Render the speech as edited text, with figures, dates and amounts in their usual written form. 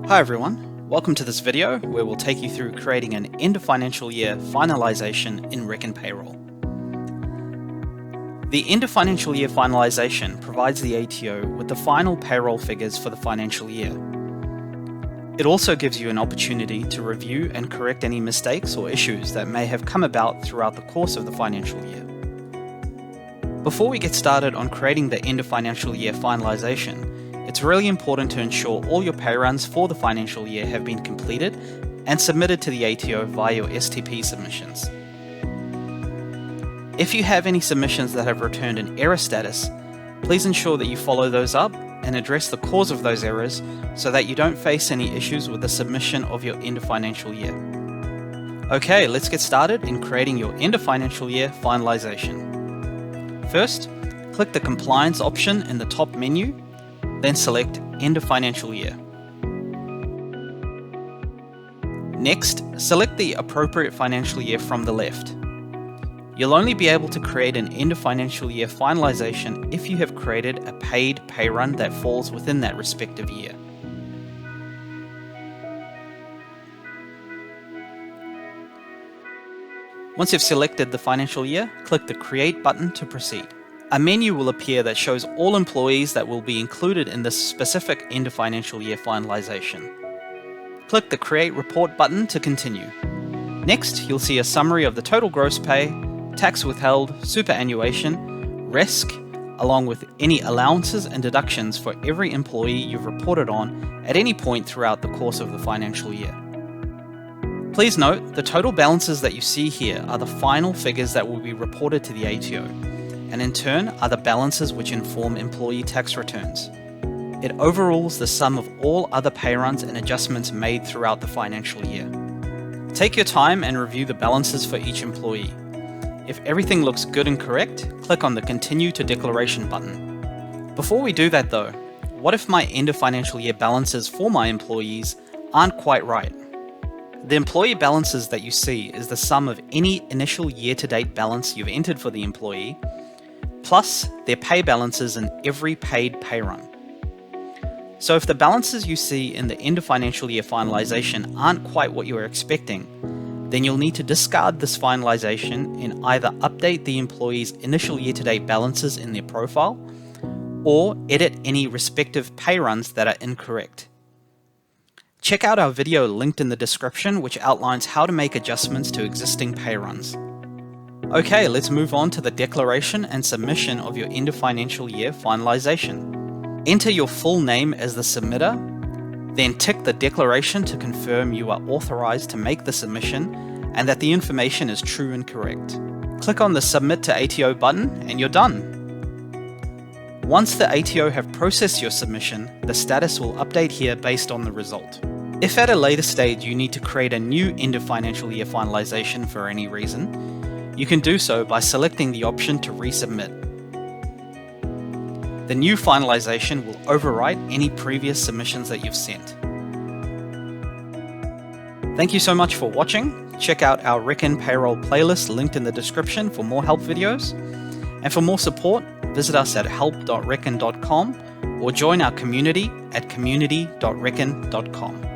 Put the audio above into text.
Hi everyone, welcome to this video where we'll take you through creating an end of financial year finalization in Reckon Payroll. The end of financial year finalization provides the ATO with the final payroll figures for the financial year. It also gives you an opportunity to review and correct any mistakes or issues that may have come about throughout the course of the financial year. Before we get started on creating the end of financial year finalization, it's really important to ensure all your pay runs for the financial year have been completed and submitted to the ATO via your STP submissions. If you have any submissions that have returned an error status, please ensure that you follow those up and address the cause of those errors so that you don't face any issues with the submission of your end of financial year. Okay, let's get started in creating your end of financial year finalization. First, click the Compliance option in the top menu, then select End of Financial Year. Next, select the appropriate financial year from the left. You'll only be able to create an End of Financial Year finalization if you have created a paid pay run that falls within that respective year. Once you've selected the financial year, click the Create button to proceed. A menu will appear that shows all employees that will be included in this specific end of financial year finalization. Click the Create Report button to continue. Next, you'll see a summary of the total gross pay, tax withheld, superannuation, RESC, along with any allowances and deductions for every employee you've reported on at any point throughout the course of the financial year. Please note, the total balances that you see here are the final figures that will be reported to the ATO, and in turn are the balances which inform employee tax returns. It overrules the sum of all other pay runs and adjustments made throughout the financial year. Take your time and review the balances for each employee. If everything looks good and correct, click on the Continue to Declaration button. Before we do that though, what if my end of financial year balances for my employees aren't quite right? The employee balances that you see is the sum of any initial year-to-date balance you've entered for the employee, plus their pay balances in every paid pay run. So if the balances you see in the end of financial year finalization aren't quite what you were expecting, then you'll need to discard this finalization and either update the employee's initial year-to-date balances in their profile, or edit any respective pay runs that are incorrect. Check out our video linked in the description which outlines how to make adjustments to existing pay runs. Okay, let's move on to the declaration and submission of your end of financial year finalization. Enter your full name as the submitter, then tick the declaration to confirm you are authorized to make the submission and that the information is true and correct. Click on the Submit to ATO button and you're done. Once the ATO have processed your submission, the status will update here based on the result. If at a later stage you need to create a new end of financial year finalization for any reason, you can do so by selecting the option to resubmit. The new finalization will overwrite any previous submissions that you've sent. Thank you so much for watching. Check out our Reckon Payroll playlist linked in the description for more help videos. And for more support, visit us at help.reckon.com or join our community at community.reckon.com.